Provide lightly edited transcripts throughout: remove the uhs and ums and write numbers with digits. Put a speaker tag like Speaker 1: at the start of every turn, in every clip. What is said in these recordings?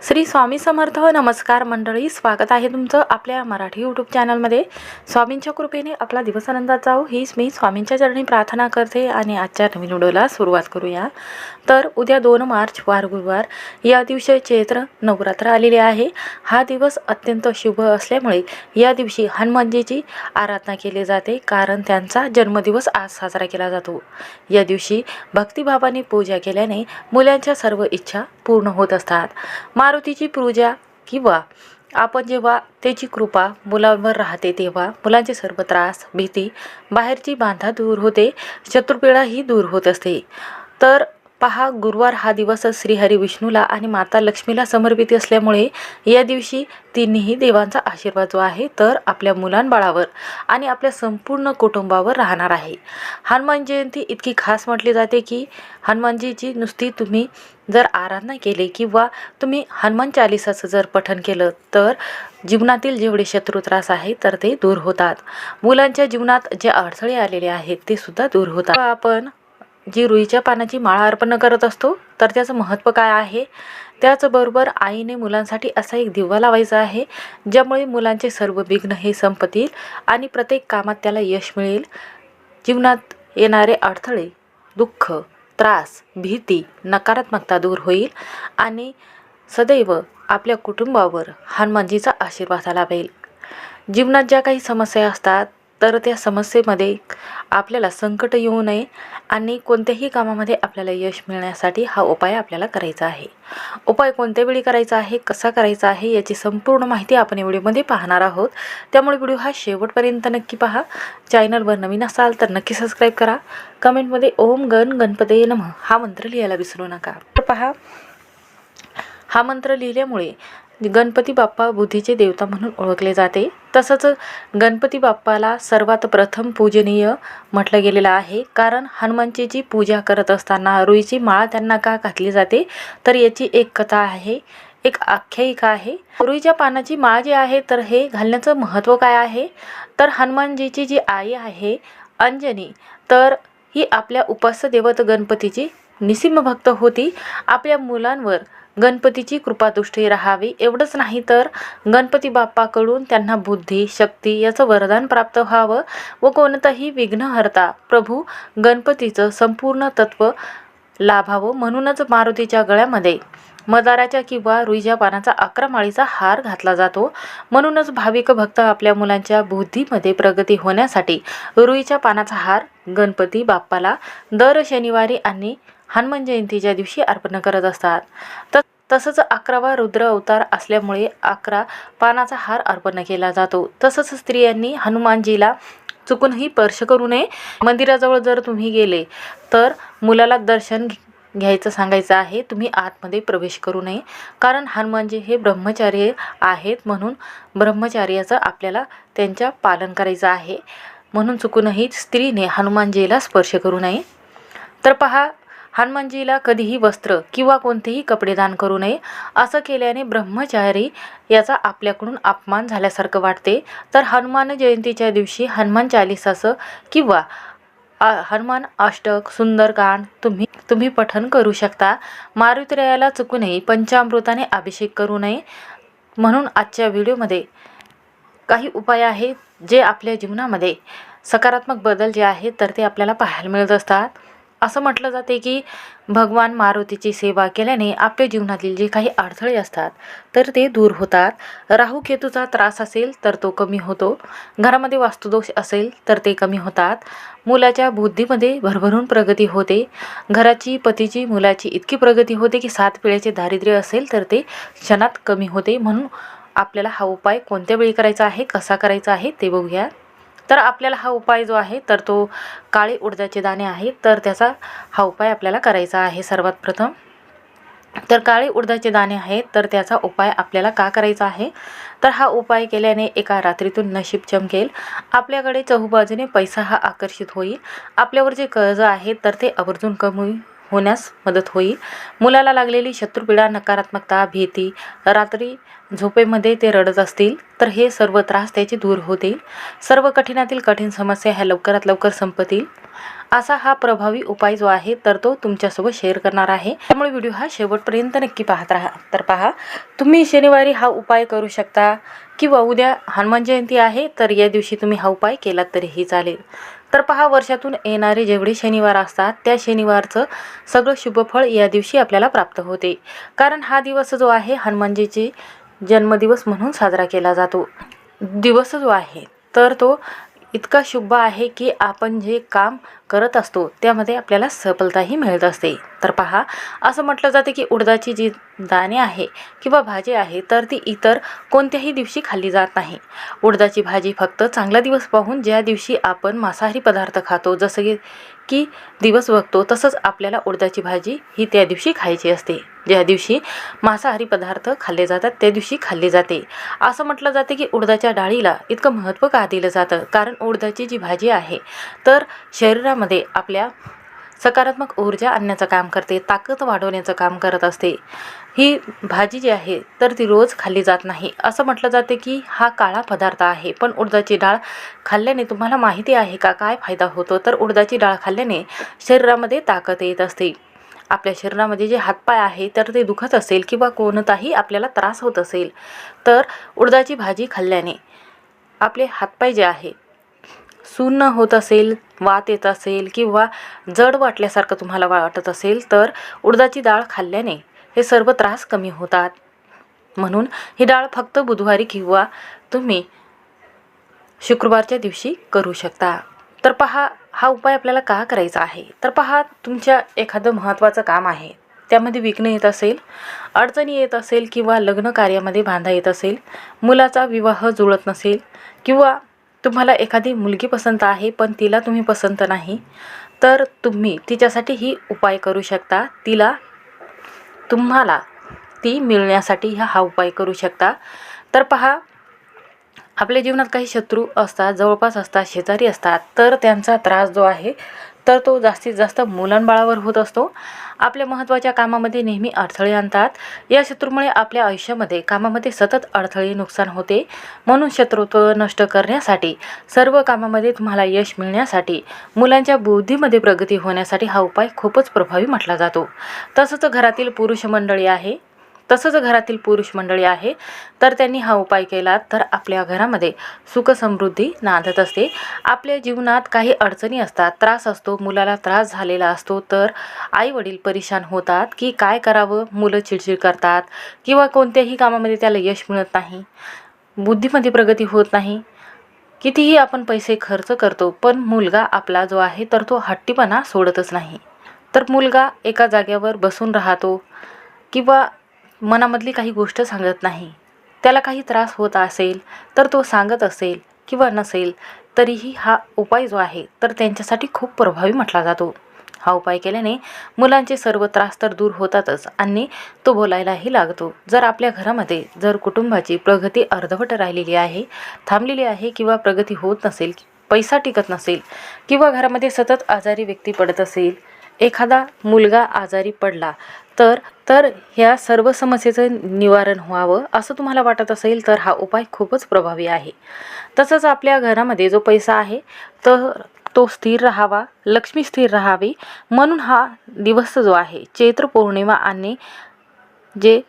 Speaker 1: श्री स्वामी समर्थ. नमस्कार मंडळी, स्वागत आहे तुमचं आपल्या मराठी यूट्यूब चॅनलमध्ये. स्वामींच्या कृपेने आपला दिवस आनंदात जाऊ हीच मी स्वामींच्या चरणी प्रार्थना करते आणि आजच्या नवीन व्हिडिओला सुरुवात करूया. तर उद्या 2 मार्च वार गुरुवार या दिवशी चैत्र नवरात्र आलेले आहे. हा दिवस अत्यंत शुभ असल्यामुळे या दिवशी हनुमानजीची आराधना केली जाते, कारण त्यांचा जन्मदिवस आज साजरा केला जातो. या दिवशी भक्तिभावाने पूजा केल्याने मुलांच्या सर्व इच्छा पूर्ण होत असतात. मारुतीची पूजा किंवा आपण जेव्हा त्याची कृपा मुलांवर राहते तेव्हा मुलांचे सर्व त्रास, भीती, बाहेरची बाधा दूर होते, शत्रुपीडाही दूर होत असते. तर पहा, गुरुवार हा दिवस श्रीहरी विष्णूला आणि माता लक्ष्मीला समर्पित असल्यामुळे या दिवशी तिन्ही देवांचा आशीर्वाद जो आहे तर आपल्या मुलांबाळावर आणि आपल्या संपूर्ण कुटुंबावर राहणार आहे. हनुमान जयंती इतकी खास म्हटली जाते की हनुमानजीची नुसती तुम्ही जर आराधना केली किंवा तुम्ही हनुमान चालिसाचं जर पठण केलं तर जीवनातील जेवढे शत्रू त्रास आहे तर ते दूर होतात. मुलांच्या जीवनात जे अडथळे आलेले आहेत ते सुद्धा दूर होतात. आपण जी रुईच्या पानाची माळा अर्पण करत असतो तर त्याचं महत्त्व काय आहे, त्याचबरोबर आईने मुलांसाठी असा एक दिवा लावायचा आहे ज्यामुळे मुलांचे सर्व विघ्न हे संपतील आणि प्रत्येक कामात त्याला यश मिळेल. जीवनात येणारे अडथळे, दुःख, त्रास, भीती, नकारात्मकता दूर होईल आणि सदैव आपल्या कुटुंबावर हनुमानजीचा आशीर्वाद लाभेल. जीवनात ज्या काही समस्या असतात तर त्या समस्येमध्ये आपल्याला संकट येऊ नये आणि कोणत्याही कामामध्ये आपल्याला यश मिळण्यासाठी हा उपाय आपल्याला करायचा आहे. उपाय कोणत्या वेळी करायचा आहे, कसा करायचा आहे याची संपूर्ण माहिती आपण या व्हिडिओमध्ये पाहणार आहोत. त्यामुळे व्हिडिओ हा शेवटपर्यंत नक्की पहा. चॅनलवर नवीन असाल तर नक्की सबस्क्राईब करा. कमेंटमध्ये ओम गण गणपतये नमः हा मंत्र लिहायला विसरू नका. तर पहा, हा मंत्र लिहिल्यामुळे गणपती बाप्पा बुद्धीचे देवता म्हणून ओळखले जाते. तसंच गणपती बाप्पाला सर्वात प्रथम पूजनीय म्हटलं गेलेलं आहे, कारण हनुमानजीची पूजा करत असताना रुईची माळ त्यांना का घातली जाते तर याची एक कथा आहे, एक आख्यायिका आहे. रुईच्या पानाची माळ जी आहे तर हे घालण्याचं महत्त्व काय आहे तर हनुमानजीची जी आई आहे अंजनी, तर ही आपल्या उपास्य देवत गणपतीची निसिम भक्त होती. आपल्या मुलांवर गणपतीची कृपादृष्टी राहावी एवढंच नाही तर गणपती बाप्पाकडून त्यांना बुद्धी, शक्ती याचं वरदान प्राप्त व्हावं व कोणतंही विघ्नहर्ता प्रभू गणपतीचं संपूर्ण तत्व लाभावं म्हणूनच मारुतीच्या गळ्यामध्ये मदाराच्या किंवा रुईच्या पानाचा 11 माळीचा हार घातला जातो. म्हणूनच भाविक भक्त आपल्या मुलांच्या बुद्धीमध्ये प्रगती होण्यासाठी रुईच्या पानाचा हार गणपती बाप्पाला दर शनिवारी आणि हनुमान जयंतीच्या दिवशी अर्पण करत असतात. तसंच 11वा रुद्र अवतार असल्यामुळे 11 पानाचा हार अर्पण केला जातो. तसंच स्त्रियांनी हनुमानजीला चुकूनही स्पर्श करू नये. मंदिराजवळ जर तुम्ही गेले तर मुलाला दर्शन घ्यायचं सांगायचं आहे, तुम्ही आतमध्ये प्रवेश करू नये, कारण हनुमानजी हे ब्रह्मचारी आहेत. म्हणून ब्रह्मचार्याचं आपल्याला त्यांच्या पालन करायचं आहे. म्हणून चुकूनही स्त्रीने हनुमानजीला स्पर्श करू नये. तर पहा, हनुमानजीला कधीही वस्त्र किंवा कोणतेही कपडे दान करू नये. असं केल्याने ब्रह्मचारी याचा आपल्याकडून अपमान झाल्यासारखं वाटते. तर हनुमान जयंतीच्या दिवशी हनुमान चालिसाचं किंवा हनुमान अष्टक, सुंदरकांड तुम्ही पठण करू शकता. मारुतीरायाला चुकूनही पंचामृताने अभिषेक करू नये. म्हणून आजच्या व्हिडिओमध्ये काही उपाय आहेत जे आपल्या जीवनामध्ये सकारात्मक बदल जे आहेत तर ते आपल्याला पाहायला मिळत असतात. असं म्हटलं जाते की भगवान मारुतीची सेवा केल्याने आपल्या जीवनातील जे काही अडथळे असतात तर ते दूर होतात. राहू केतूचा त्रास असेल तर तो कमी होतो. घरामध्ये वास्तुदोष असेल तर ते कमी होतात. मुलाच्या बुद्धीमध्ये भरभरून प्रगती होते. घराची, पतीची, मुलाची इतकी प्रगती होते की 7 पिढ्याचे दारिद्र्य असेल तर ते क्षणात कमी होते. म्हणून आपल्याला हा उपाय कोणत्या वेळी करायचा आहे, कसा करायचा आहे ते बघूया. तर आपल्याला हा उपाय जो आहे तर तो काळे उडदाचे दाणे आहेत तर त्याचा हा उपाय आपल्याला करायचा आहे. सर्वात प्रथम तर काळे उडदाचे दाणे आहेत तर त्याचा उपाय आपल्याला का करायचा आहे तर हा उपाय केल्याने एका रात्रीतून नशीब चमकेल. आपल्याकडे चहूबाजूने पैसा हा आकर्षित होईल. आपल्यावर जे कर्ज आहे तर ते आवर्जून कमी होण्यास मदत होईल. मुलाला लागलेली शत्रुपीडा, नकारात्मकता, भीती, रात्री झोपेमध्ये ते रडत असतील तर हे सर्व त्रास त्याचे दूर होतील. सर्व कठीणातील कठीण समस्या ह्या लवकरात लवकर संपतील असा हा प्रभावी उपाय जो आहे तर तो तुमच्यासोबत शेअर करणार आहे, त्यामुळे व्हिडिओ हा शेवटपर्यंत नक्की पाहत राहा. तर पहा, तुम्ही शनिवारी हा उपाय करू शकता किंवा उद्या हनुमान जयंती आहे तर या दिवशी तुम्ही हा उपाय केलात तरीही चालेल. तर पहा, वर्षातून येणारे जेवढे शनिवार असतात त्या शनिवारचं सगळं शुभफळ या दिवशी आपल्याला प्राप्त होते. कारण हा दिवस जो आहे हनुमानजीचे जन्मदिवस म्हणून साजरा केला जातो. दिवस जो आहे तर तो इतका शुभ आहे की आपण जे काम करत असतो त्यामध्ये आपल्याला सफलताही मिळत असते. तर पहा, असं म्हटलं जाते की उडदाची जी दाणे आहे किंवा भाजी आहे तर ती इतर कोणत्याही दिवशी खाल्ली जात नाही. उडदाची भाजी फक्त चांगला दिवस पाहून, ज्या दिवशी आपण मांसाहारी पदार्थ खातो जसं की दिवस बघतो, तसंच आपल्याला उडदाची भाजी ही त्या दिवशी खायची असते. ज्या दिवशी मांसाहारी पदार्थ खाल्ले जातात त्या दिवशी खाल्ली जाते. असं म्हटलं जाते की उडदाच्या डाळीला इतकं महत्त्व का दिलं जातं, कारण उडदाची जी भाजी आहे तर शरीरामध्ये आपल्या सकारात्मक ऊर्जा आणण्याचं काम करते, ताकद वाढवण्याचं काम करत असते. ही भाजी जी आहे तर ती रोज खाल्ली जात नाही. असं म्हटलं जाते की हा काळा पदार्थ आहे, पण उडदाची डाळ खाल्ल्याने तुम्हाला माहिती आहे का काय फायदा होतो? तर उडदाची डाळ खाल्ल्याने शरीरामध्ये ताकद येत असते. आपल्या शरीरामध्ये जे हातपाय आहे तर ते दुखत असेल किंवा कोणताही आपल्याला त्रास होत असेल तर उडदाची भाजी खाल्ल्याने आपले हातपाय जे आहे सुन्न होत असेल, वात येत असेल किंवा जड वाटल्यासारखं तुम्हाला वाटत असेल तर उडदाची डाळ खाल्ल्याने हे सर्व त्रास कमी होतात. म्हणून ही डाळ फक्त बुधवारी किंवा तुम्ही शुक्रवारच्या दिवशी करू शकता. तर पहा, हा उपाय आपल्याला का करायचा आहे? तर पहा, तुमच्या एखादं महत्त्वाचं काम आहे त्यामध्ये विघ्न येत असेल, अडचणी येत असेल किंवा लग्न कार्यामध्ये बाधा येत असेल, मुलाचा विवाह जुळत नसेल किंवा तुम्हाला एखादी मुलगी पसंत आहे पण तिला तुम्ही पसंत नाही, तर तुम्ही तिच्यासाठी ही उपाय करू शकता. तुम्हाला ती मिळण्यासाठी हा उपाय करू शकता. तर पहा, आपल्या जीवनात काही शत्रू असतात, जवळपास असतात, शेजारी असतात, तर त्यांचा त्रास जो आहे तर तो जास्तीत जास्त मुलांबाळावर होत असतो. आपल्या महत्त्वाच्या कामामध्ये नेहमी अडथळे आणतात. या शत्रूमुळे आपल्या आयुष्यामध्ये कामामध्ये सतत अडथळे, नुकसान होते. म्हणून शत्रुत्व नष्ट करण्यासाठी, सर्व कामामध्ये तुम्हाला यश मिळण्यासाठी, मुलांच्या बुद्धीमध्ये प्रगती होण्यासाठी हा उपाय खूपच प्रभावी म्हटला जातो. तसंच घरातील पुरुष मंडळी आहे तर त्यांनी हा उपाय केला तर आपल्या घरामध्ये सुख समृद्धी नांदत असते. आपल्या जीवनात काही अडचणी असतात, त्रास असतो, मुलाला त्रास झालेला असतो, तर आई वडील परेशान होतात की काय करावं, मुलं चिडचिड करतात किंवा कोणत्याही कामामध्ये त्याला यश मिळत नाही, बुद्धीमध्ये प्रगती होत नाही. कितीही आपण पैसे खर्च करतो पण मुलगा आपला जो आहे तर तो हट्टीपणा सोडतच नाही. तर मुलगा एका जागेवर बसून राहतो किंवा मनामधली काही गोष्ट सांगत नाही. त्याला काही त्रास होत असेल तर तो सांगत असेल किंवा नसेल तरीही हा उपाय जो आहे तर त्यांच्यासाठी खूप प्रभावी म्हटला जातो. हा उपाय केल्याने मुलांचे सर्व त्रास तर दूर होतातच आणि तो बोलायलाही लागतो. जर आपल्या घरामध्ये जर कुटुंबाची प्रगती अर्धवट राहिलेली आहे, थांबलेली आहे किंवा प्रगती होत नसेल, पैसा टिकत नसेल किंवा घरामध्ये सतत आजारी व्यक्ती पडत असेल, एखादा मुलगा आजारी पडला तर ह्या सर्व समस्येचं निवारण व्हावं असं तुम्हाला वाटत असेल तर हा उपाय खूपच प्रभावी आहे. तसंच आपल्या घरामध्ये जो पैसा आहे तर तो स्थिर राहावा, लक्ष्मी स्थिर राहावी म्हणून हा दिवस जो आहे चैत्र पौर्णिमा आणि जे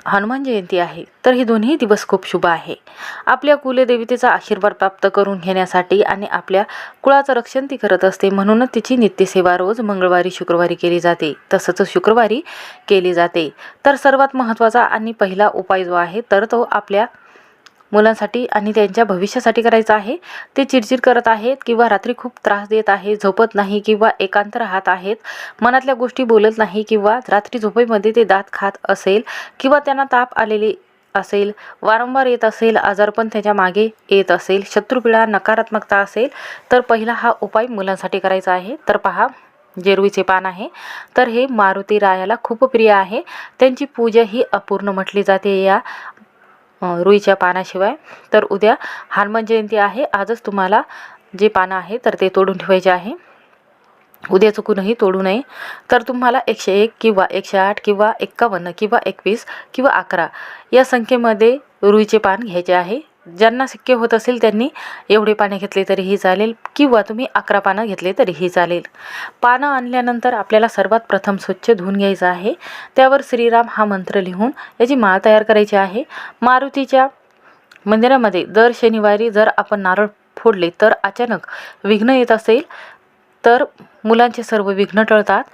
Speaker 1: हनुमान जयंती आहे तर हे दोन्ही दिवस खूप शुभ आहे. आपल्या कुलदेवतेचा आशीर्वाद प्राप्त करून घेण्यासाठी आणि आपल्या कुळाचं रक्षण ती करत असते, म्हणूनच तिची नित्यसेवा रोज मंगळवारी शुक्रवारी केली जाते, तसंच शुक्रवारी केली जाते. तर सर्वात महत्त्वाचा आणि पहिला उपाय जो आहे तर तो आपल्या मुलांसाठी आणि त्यांच्या भविष्यासाठी करायचं आहे. ते चिडचिड करत आहेत किंवा रात्री खूप त्रास देत आहे, झोपत नाही किंवा एकांत राहत आहेत, मनातल्या गोष्टी बोलत नाही किंवा रात्री झोपेमध्ये ते दात खात असेल किंवा त्यांना ताप आलेले असेल, वारंवार येत असेल, आजारपण त्याच्या मागे येत असेल, शत्रुपीडा, नकारात्मकता असेल तर पहिला हा उपाय मुलांसाठी करायचा आहे. तर पहा, जे रुईचे पान आहे तर हे मारुती रायाला खूप प्रिय आहे. त्यांची पूजा ही अपूर्ण म्हटली जाते या रुईच्या पानाशिवाय. तर उद्या हनुमान जयंती आहे, आजच तुम्हाला जे पानं आहे तर ते तोडून ठेवायचे आहे, उद्या चुकूनही तोडू नये. तर तुम्हाला 101 किंवा 108 किंवा 51 किंवा 21 किंवा 11 या संख्येमध्ये रुईचे पान घ्यायचे आहे. ज्यांना शक्य होत असेल त्यांनी एवढे पाने घेतले तरीही चालेल, किंवा तुम्ही 11 पानं घेतले तरीही चालेल. पानं आणल्यानंतर आपल्याला सर्वात प्रथम स्वच्छ धुवून घ्यायचं आहे. त्यावर श्रीराम हा मंत्र लिहून याची माळ तयार करायची आहे. मारुतीच्या मंदिरामध्ये दर शनिवारी जर आपण नारळ फोडले तर अचानक विघ्न येत असेल तर मुलांचे सर्व विघ्न टळतात.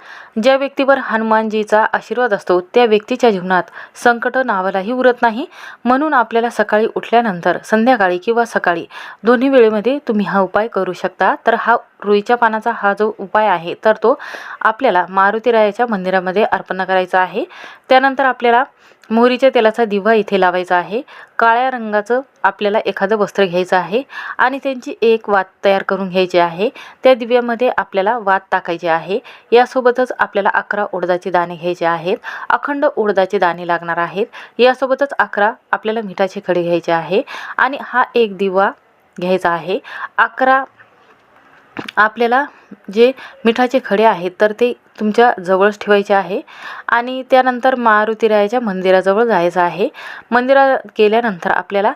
Speaker 1: ज्या व्यक्तीवर हनुमानजीचा आशीर्वाद असतो त्या व्यक्तीच्या जीवनात संकट नावालाही उरत नाही. म्हणून आपल्याला सकाळी उठल्यानंतर संध्याकाळी किंवा सकाळी दोन्ही वेळेमध्ये तुम्ही हा उपाय करू शकता. तर हा रुईच्या पानाचा हा जो उपाय आहे तर तो आपल्याला मारुतीरायाच्या मंदिरामध्ये अर्पण करायचा आहे. त्यानंतर आपल्याला मोहरीच्या तेलाचा दिवा इथे लावायचा आहे. काळ्या रंगाचं आपल्याला एखादं वस्त्र घ्यायचं आहे आणि त्यांची एक वात तयार करून घ्यायची आहे. त्या दिव्यामध्ये आपल्याला वात टाकायची आहे. यासोबतच आपल्याला 11 उडदाचे दाणे घ्यायचे आहेत. अखंड उडदाचे दाणे लागणार आहेत. यासोबतच 11 आपल्याला मिठाचे खडे घ्यायचे आहे आणि हा एक दिवा घ्यायचा आहे. 11 आपल्याला जे मिठाचे खडे आहेत तर ते तुमच्या जवळच ठेवायचे आहे आणि त्यानंतर मारुतीरायाच्या मंदिराजवळ जायचं आहे. मंदिरात गेल्यानंतर आपल्याला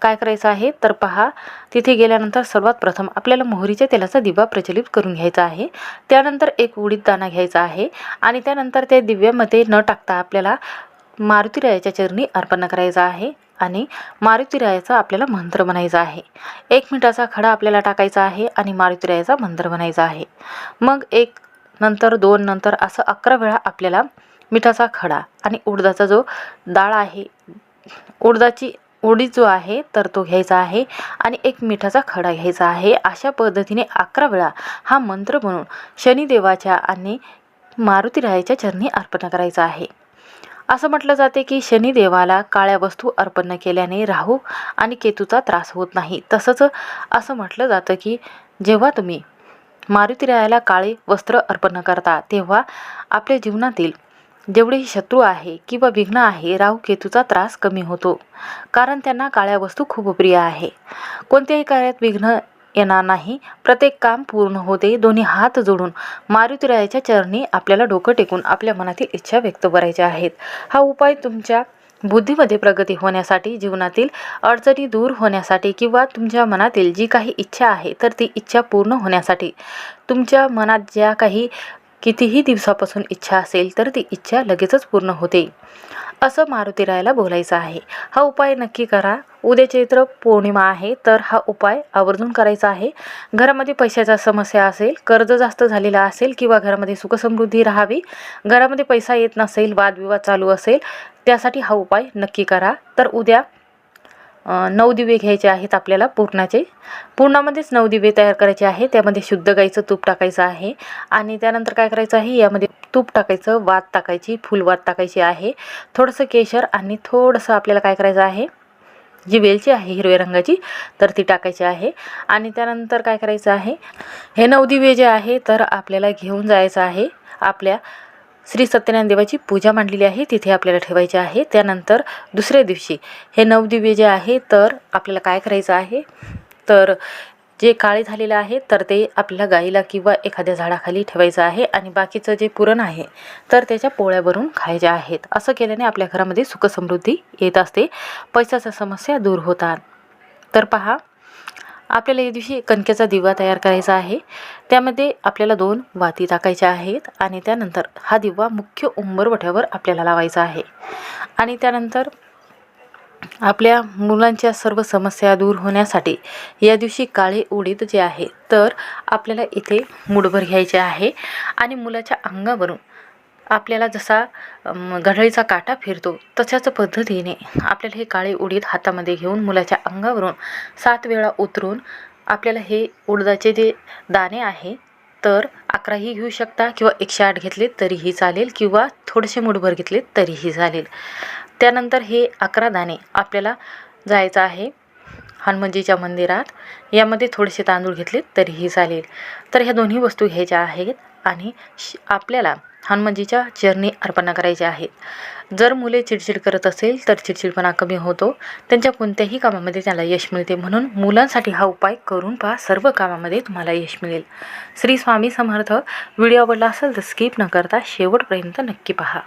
Speaker 1: काय करायचं आहे तर पहा, तिथे गेल्यानंतर सर्वात प्रथम आपल्याला मोहरीच्या तेलाचा दिवा प्रज्वलित करून घ्यायचा आहे. त्यानंतर एक उडीद दाणा घ्यायचा आहे आणि त्यानंतर त्या दिव्यामध्ये न टाकता आपल्याला मारुतीरायाच्या चरणी अर्पण करायचं आहे आणि मारुतीरायाचा आपल्याला मंत्र म्हणायचा आहे. 1 मिठाचा खडा आपल्याला टाकायचा आहे आणि मारुतीरायाचा मंत्र म्हणायचा आहे. मग 1 नंतर 2 नंतर असं 11 वेळा आपल्याला मिठाचा खडा आणि उडदाचा जो डाळ आहे, उडीद जो आहे तर तो घ्यायचा आहे आणि 1 मिठाचा खडा घ्यायचा आहे. अशा पद्धतीने 11 वेळा हा मंत्र म्हणून शनिदेवाच्या आणि मारुतीरायाच्या चरणी अर्पण करायचा आहे. असं म्हटलं जाते की शनिदेवाला काळ्या वस्तू अर्पण केल्याने राहू आणि केतूचा त्रास होत नाही. तसंच असं म्हटलं जातं की जेव्हा तुम्ही मारुतीरायाला काळे वस्त्र अर्पण करता तेव्हा आपल्या जीवनातील जेवढेही शत्रू आहे किंवा विघ्न आहे, राहू केतूचा त्रास कमी होतो, कारण त्यांना काळ्या वस्तू खूप प्रिय आहे. कोणत्याही कार्यात विघ्न येणार नाही, प्रत्येक काम पूर्ण होते. दोन्ही हात जोडून मारुतीरायाच्या चरणी आपल्याला डोकं टेकून आपल्या मनातील इच्छा व्यक्त करायच्या आहेत. हा उपाय तुमच्या बुद्धीमध्ये प्रगती होण्यासाठी, जीवनातील अडचणी दूर होण्यासाठी किंवा तुमच्या मनातील जी काही इच्छा आहे तर ती इच्छा पूर्ण होण्यासाठी, तुमच्या मनात ज्या काही कितीही दिवसापासून इच्छा असेल तर ती इच्छा लगेचच पूर्ण होते असं मारुतीरायाला बोलायचं आहे. हा उपाय नक्की करा. उद्या चैत्र पौर्णिमा आहे तर हा उपाय आवर्जून करायचा आहे. घरामध्ये पैशाचा समस्या असेल, कर्ज जास्त झालेला असेल किंवा घरामध्ये सुखसमृद्धी राहावी, घरामध्ये पैसा येत नसेल, वादविवाद चालू असेल, त्यासाठी हा उपाय नक्की करा. तर उद्या 9 दिवे घ्यायचे आहेत आपल्याला पूर्णाचे. पूर्णामध्येच 9 दिवे तयार करायचे आहे. त्यामध्ये शुद्ध गाईचं तूप टाकायचं आहे आणि त्यानंतर काय करायचं आहे, यामध्ये तूप टाकायचं, वात टाकायची, फुलवात टाकायची आहे, थोडंसं केशर आणि थोडंसं आपल्याला काय करायचं आहे, जी वेलची आहे हिरव्या रंगाची तर ती टाकायची आहे. आणि त्यानंतर काय करायचं आहे, हे 9 दिवे जे आहे तर आपल्याला घेऊन जायचं आहे. आपल्या श्री सत्यनारायण देवाची पूजा मांडलेली आहे तिथे आपल्याला ठेवायचे आहे. त्यानंतर दुसऱ्या दिवशी हे 9 दिवे जे आहे तर आपल्याला काय करायचं आहे, तर जे काळे झालेलं आहे तर ते आपल्याला गाईला किंवा एखाद्या झाडाखाली ठेवायचं आहे आणि बाकीचं जे पुरण आहे तर त्याच्या पोळ्या भरून खायच्या आहेत. असं केल्याने आपल्या घरामध्ये सुखसमृद्धी येत असते, पैशाच्या समस्या दूर होतात. तर पहा, आपल्याला या दिवशी कणकेचा दिवा तयार करायचा आहे. त्यामध्ये आपल्याला 2 वाती टाकायच्या आहेत आणि त्यानंतर हा दिवा मुख्य उंबरवट्यावर आपल्याला लावायचा आहे. आणि त्यानंतर आपल्या मुलांच्या सर्व समस्या दूर होण्यासाठी या दिवशी काळे उडीद जे आहे तर आपल्याला इथे मुठभर घ्यायचे आहे आणि मुलाच्या अंगावरून आपल्याला जसा घड्याळीचा काटा फिरतो तशाच पद्धतीने आपल्याला हे काळे उडीद हातामध्ये घेऊन मुलाच्या अंगावरून 7 वेळा उतरून आपल्याला हे उडदाचे जे दाणे आहे तर 11ही घेऊ शकता किंवा 108 घेतले तरीही चालेल किंवा थोडेसे मुठभर घेतले तरीही चालेल. त्यानंतर हे 11 दाणे आपल्याला जायचं आहे हनुमानजीच्या मंदिरात. यामध्ये थोडेसे तांदूळ घेतले तरीही चालेल. तर ह्या दोन्ही वस्तू घ्यायच्या आहेत आणि आपल्याला हनुमानजीच्या चरणी अर्पण करायचे आहेत. जर मुले चिडचिड करत असेल तर चिडचिडपणा कमी होतो, त्यांच्या कोणत्याही कामामध्ये त्याला यश मिळते. म्हणून मुलांसाठी हा उपाय करून पहा, सर्व कामामध्ये तुम्हाला यश मिळेल. श्री स्वामी समर्थ. व्हिडिओ आवडला असेल तर स्किप न करता शेवटपर्यंत नक्की पहा.